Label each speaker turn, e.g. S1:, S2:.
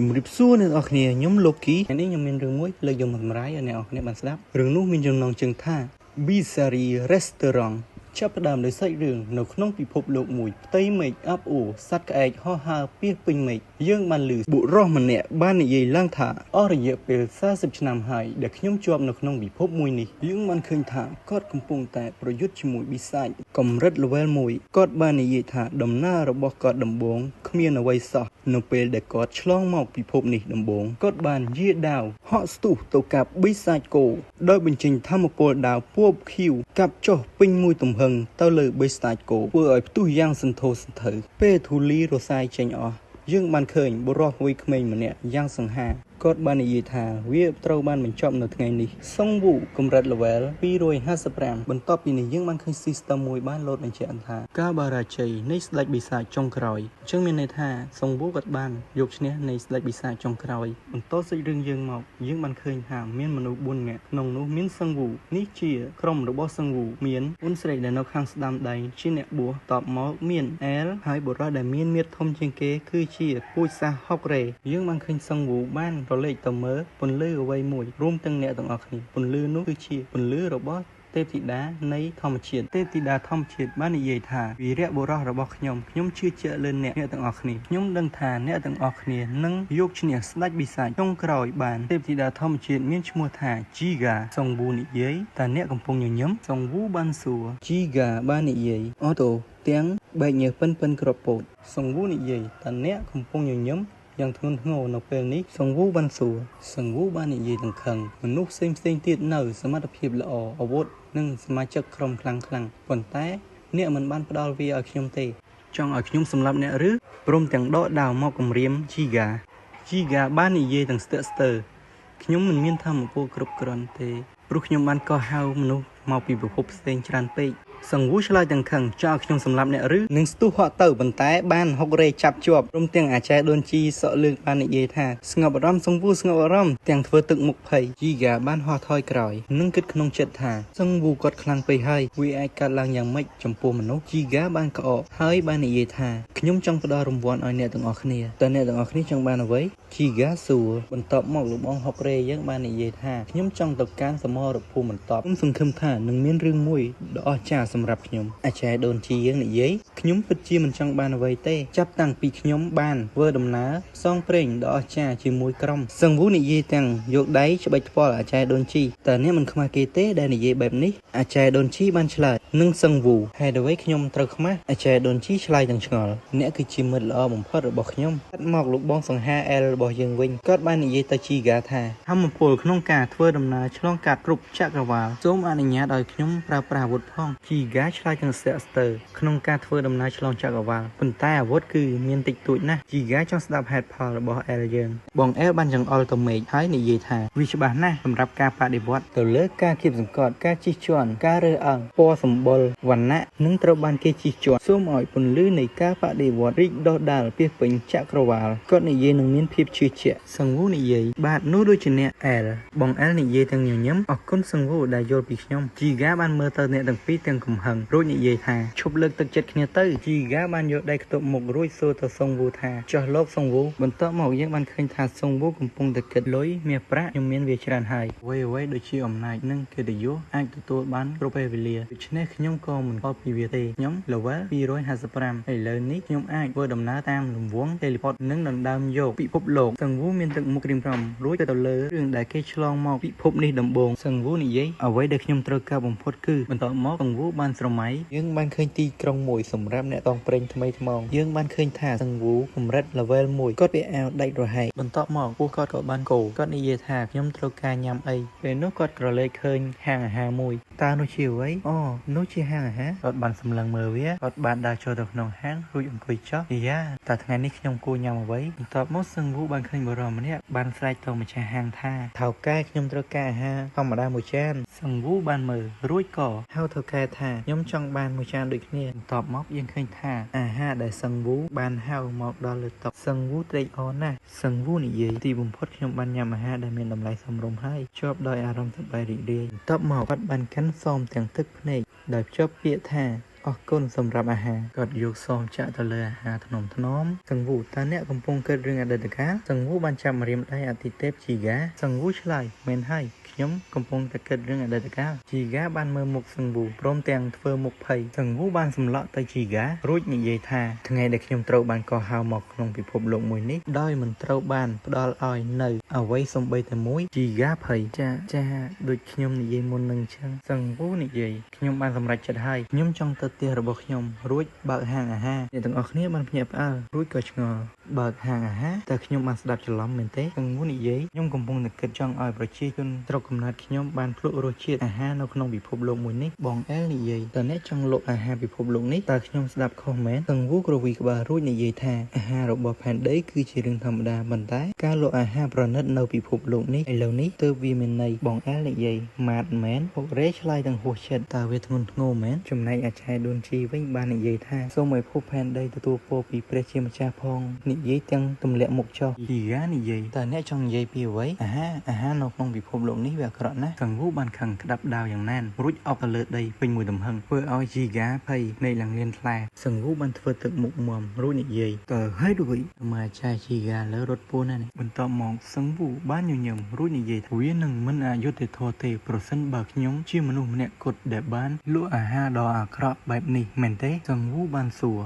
S1: ជំរាបសួរអ្នកនរគ្នាខ្ញុំលោកគីថ្ងៃនេះខ្ញុំមានរឿងមួយលើកយកមកសម្រាយឲ្យអ្នកនរគ្នាបានស្ដាប់រឿងនោះមានចំណងជើងថា Bizarre Restaurant ចាប់ផ្ដើមដោយសាច់រឿងនៅក្នុងពិភពលោកមួយផ្ទៃមេឃអាប់អួរសត្វក្អែកហោះហើរពាសពេញមេឃយើងបានឮបុរសម្នាក់បាននិយាយឡើងថាអស់រយៈពេល40ឆ្នាំហើយដែលខ្ញុំជាប់នៅក្នុងពិភពមួយនេះយើងបានឃើញថាគាត់កំពុងតែប្រយុទ្ធជាមួយបិសាចកម្រិត level 1គាត់បាននិយាយថាដំណើររបស់គាត់ដំបូងគ្មានអ្វីសោះនៅពេលដែលគាត់ឆ្លងមកពិភពនេះដំបូងគាត់បានយារដាវហក់ស្ទុះទៅកាប់បិសាចគោដោយបញ្ចេញថាមពលដាវពណ៌ខៀវកាប់ចុះពេញមួយទំហឹងទៅលើបិសាចគោធ្វើឲ្យផ្ទុះយ៉ាងសន្ធោសន្ធៅពេលធូលីរសាយចេញអស់យើងបានឃើញបុរសវ័យក្មេងម្នាក់យ៉ាងសង្ហាគាត់បាននិយាយថាវាត្រូវបានបញ្ចប់នៅថ្ងៃនេះសុងវូកម្រិត level 255បន្ទាប់ពីនេះយើងបានឃើញ system មួយបានលោតបញ្ជាក់ថាការបារាជ័យនៃស្ដេចបិសាចចុងក្រោយអញ្ចឹងមានន័យថាសុងវូគាត់បានយកឈ្នះនៃស្ដេចបិសាចចុងក្រោយបន្តសេចរឿងយើងមកយើងបានឃើញថាមានមនុស្ស4នាក់ក្នុងនោះមានសុងវូនេះជាក្រុមរបស់សុងវូមានអូនស្រីដែលនៅខាងស្ដាំដៃជាអ្នកបួសតបមកមានអែលហើយបុរសដែលមានមាឌធំជាងគេគឺជាពូជសាសហុករេយើងបានឃើញសុងវូបានរលេចទៅមើលពន្លឺអ្វីមួយរួមទាំងអ្នកទាំងអស់គ្នាពន្លឺនោះគឺជាពន្លឺរបស់ទេពធីតានៃធម្មជាតិទេពធីតាធម្មជាតិបាននិយាយថាវីរៈបុរសរបស់ខ្ញុំជឿជាក់លើអ្នកទាំងអស់គ្នាខ្ញុំដឹងថាអ្នកទាំងអស់គ្នានឹងយកឈ្នះស្ដេចបិសាចចុងក្រោយបានទេពធីតាធម្មជាតិមានឈ្មោះថា Jiga សុងវូនិយាយតើអ្នកកំពុងញញឹមសុងវូបានសួរ Jiga បាននិយាយអូតូទាំងបែកញើសពិនក្របពោតសុងវូនិយាយតើអ្នកកំពុងញញឹមយ៉ាងធ្ងន់ធ្ងរនៅពេលនេះសុងវូបានសួរសុងវូបាននិយាយទាំងខឹងមនុស្សផ្សេងទៀតនៅសមត្ថភាពល្អអាវុធនិងសមាជិកក្រុមខ្លាំងប៉ុន្តែអ្នកមិនបានផ្ដល់វាឲ្យខ្ញុំទេចង់ឲ្យខ្ញុំសម្លាប់អ្នកឬព្រមទាំងដកដាវមកគំរាម Jiga បាននិយាយទាំងស្ទាក់ស្ទើរខ្ញុំមិនមានធម៌ពលគ្រប់គ្រាន់ទេព្រោះខ្ញុំបានកោះហៅមនុស្សមកពីពិភពផ្សេងច្រើនពេកសុងវូឆ្លើយទាំងខឹងចោលខ្ញុំសម្លាប់អ្នកឬនឹងស្ទុះហក់ទៅប៉ុន្តែបានហុករេចាប់ជាប់ព្រមទាំងអាចារ្យដូនជីសក់លឿងបាននិយាយថាស្ងប់អារម្មណ៍សុងវូស្ងប់អារម្មណ៍ទាំងធ្វើទឹកមុខភ័យ Jiga បានហោះថយក្រោយនិងគិតក្នុងចិត្តថាសុងវូគាត់ខ្លាំងពេកហើយវាអាចកាត់ឡើងយ៉ាងម៉េចចំពោះមនុស្ស Jiga បានក្អកហើយបាននិយាយថាខ្ញុំចង់ផ្ដល់រង្វាន់ឲ្យអ្នកទាំងអស់គ្នាតើអ្នកទាំងអស់គ្នាចង់បានអ្វី Jiga សួរបន្ទាប់មកលោកបងហុករេយើងបាននិយាយថាខ្ញុំចង់ទៅកាន់សមរភូមិបន្ទាប់ខ្ញុំសង្ឃឹមថានឹងមានរឿងមួយដ៏អស្ចារ្យសម្រាប់ខ្ញុំអាចារ្យដូនជីយើងនិយាយខ្ញុំពិតជាមិនចង់បានអ្វីទេចាប់តាំងពីខ្ញុំបានធ្វើដំណើរផ្សងព្រេងដ៏អស្ចារ្យជាមួយក្រុមសឹងវូនិយាយទាំងយកដៃច្បិចថ្ពាល់អាចារ្យដូនជីតើអ្នកមិនខ្មាស់គេទេដែលនិយាយបែបនេះអាចារ្យដូនជីបានឆ្លើយនឹងសឹងវូហេតុអ្វីខ្ញុំត្រូវខ្មាស់អាចារ្យដូនជីឆ្លើយទាំងឆ្ងល់អ្នកគឺជាមិត្តល្អបំផុតរបស់ខ្ញុំកាត់មកលោកបងសង្ហាអែលរបស់យើងវិញគាត់បាននិយាយទៅជីហ្គាថាធម្មពលក្នុងការធ្វើដំណើរឆ្លងកាត់គ្រប់ចក្រវាឡសូមអនុញ្ញាតឲ្យខ្ញុំប្រើប្រាស់អាវុធផងជីហ្គាឆ្លើយទាំងស្ទាក់ស្ទើរក្នុងការធ្វើដំណើរឆ្លងចក្រវាឡប៉ុន្តែអាវុធគឺមានតិចតួចណាស់ជីហ្គាចង់ស្ដាប់ហេតុផលរបស់អែលយើងបងអែលបានចង្អុលទៅមេឃហើយនិយាយថាវាច្បាស់ណាស់សម្រាប់ការបដិវត្តទៅលើការគៀបសង្កត់ការជិះជាន់ការរើសអើងពណ៌សម្បុរវណ្ណៈនឹងត្រូវបានគេជិះជាន់សូមឲ្យពន្លឺនៃការបដិវត្តរីកដុះដាលពាសពេញចក្រវាឡគាត់និយាយនឹងមានភាពជឿជាក់សង្វូនិយាយបាទនោះដូចជាអ្នកអែលបងអែលនិយាយទាំងញញឹមអរគុណសង្វូដែលយល់ពីខ្ញុំជីហ្គាបានមើលទៅអ្នកទាំងពីរទាំងកំហឹងរួចនិយាយថាឈប់លើកទឹកចិត្តគ្នាទៅជីហ្គាបានយកដៃខ្ទប់មុខរួចសួរទៅសង្វូថាចុះលោកសង្វូបន្ទាប់មកយើងបានឃើញថាសង្វូកំពុងតែគិតលុយមាសប្រាក់ខ្ញុំមានវាច្រើនហើយអ្វីដូចជាអំណាចនិងកិត្តិយសអាចទទួលបានគ្រប់ពេលវេលាដូច្នេះខ្ញុំក៏មិនខកពីវាទេខ្ញុំ level 255ឥឡូវនេះខ្ញុំអាចធ្វើដំណើរតាមលំវង់ teleport និងដណ្ដើមយកពិភពលោកសង្វូមានទឹកមុខក្រៀមក្រំរួចទៅលើរឿងដែលគេឆ្លងមកពិភពនេះដំបូងសង្វូនិយាយអ្វីដែលខ្ញុំត្រូវការបំផុតគឺបន្ទាប់មកសង្វូបានស្រមៃយើងបានឃើញទីក្រុងមួយសម្រាប់អ្នកតង់ប្រេងថ្មីថ្មងយើងបានឃើញថាសង្វូកម្រិត level 1គាត់ពាក់អាវដាច់រហែកបន្ទាប់មកពួកគាត់ក៏បានកោគាត់និយាយថាខ្ញុំត្រូវការញ៉ាំអីពេលនោះគាត់ក្រឡេកឃើញហាងអាហារមួយតើនោះជាអ្វីអូនោះជាហាងអាហារគាត់បានសម្លឹងមើលវាគាត់បានដើរចូលទៅក្នុងហាងរួចអង្គុយចុះយ៉ាតើថ្ងៃនេះខ្ញុំគួរញ៉ាំអ្វីបន្ទាប់មកសង្វូបានឃើញបុរសម្នាក់បានស្រែកទៅម្ចាស់ហាងថាថៅកែខ្ញុំត្រូវការអាហារធម្មតាមួយចានសង្វូបានមើលរួចក៏ហៅថៅកែថាខ្ញុំចង់បានមួយចានដូចគ្នាបន្ទាប់មកយើងឃើញថាអាហារដែលសង្វូបានហៅមកដល់លើតុសង្វូត្រេកអរណាស់សង្វូនិយាយទីបំផុតខ្ញុំបានញ៉ាំអាហារដែលមានតម្លៃសមរម្យហើយជាប់ដោយអារម្មណ៍សប្បាយរីករាយបន្ទាប់មកគាត់បានកាន់សមទាំងទឹកភ្នែកដោយភ្ជាប់ពាក្យថាអ អស់គុណសម្រាប់អាហារគាត់យកសមចាក់ទៅលើអាហារថ្នមសង្វូតាអ្នកកំពុងគិតរឿងអតីតកាលសង្វូបានចាប់ម្រាមដៃអតិទេពជីហ្គាសង្វូឆ្លើយមែនហើយខ្ញុំកំពុងតែគិតរឿងអតីតកាលជីហ្គាបានមើលមុខសង្វូព្រមទាំងធ្វើមុខភ័យសង្វូបានសម្លក់ទៅជីហ្គារួចនិយាយថាថ្ងៃដែលខ្ញុំត្រូវបានកោះហៅមកក្នុងពិភពលោកមួយនេះដោយមិនត្រូវបានផ្ដល់ឲ្យនៅអ្វីសំបីតែមួយជីហ្គាភ័យចាដូចខ្ញុំនិយាយមុននឹងចឹងសង្វូនិយាយខ្ញុំបានសម្រេចចិត្តហើយខ្ញុំចង់ទៅផ្ទះរបស់ខ្ញុំរួចបើកហាងអាហារអ្នកទាំងអស់គ្នាបានភ្ញាក់ផ្អើលរួចក៏ឆ្ងល់បើកហាងអាហារតើខ្ញុំបានស្ដាប់ច្រឡំមែនទេសង្វូនិយាយខ្ញុំកំពុងតែគិតចង់ឲ្យប្រជាជនស្រុកកំណើតខ្ញុំបានភ្លក់រសជាតិអាហារនៅក្នុងពិភពលោកមួយនេះបងអែលនិយាយតើអ្នកចង់លក់អាហារពិភពលោកនេះតើខ្ញុំស្ដាប់ខុសមែនសង្វូក្រវីក្បាលរួចនិយាយថាអាហាររបស់ផែនដីគឺជារឿងធម្មតាប៉ុន្តែការលក់អាហារប្រណិតនៅពិភពលោកនេះឥឡូវនេះទើបវាមានន័យបងអែលនិយាយម៉ាតមែនពុករេឆ្លើយទាំងហួសចិត្តតើវាធ្ងន់ធ្ងរមែនចំណែកអាចារ្យឌួនជីវិញបាននិយាយថាសូមឲ្យភពផែនដីទទួលពរពីព្រះជាម្ចាស់ផងនិយាយទាំងទម្លាក់មុខចុះជីហ្គានិយាយតើអ្នកចង់និយាយពីអ្វីអាហារនៅក្នុងពិភពលោកនេះវាអាក្រក់ណាស់សង្វូបានខឹងក្តាប់ដាវយ៉ាងណានរួចអុកទៅលើដីពេញមួយទំហឹងធ្វើឲ្យជីហ្គាភ័យនៃឡើងលៀនថ្លាសង្វូបានធ្វើទឹកមុខមមរួចនិយាយតើហើយដូចមកអាចារ្យជីហ្គាលើរត់ពួនណានេះបន្ទាប់មកសង្វូបានញញឹមរួចនិយាយថាវានឹងមិនអយុត្តិធម៌ទេប្រសិនបើខ្ញុំជាមនុស្សម្នាក់គត់ដែលបានលក់អាហារដ៏អាក្រក់បែបនេះមែនទេសង្វូបានសួរ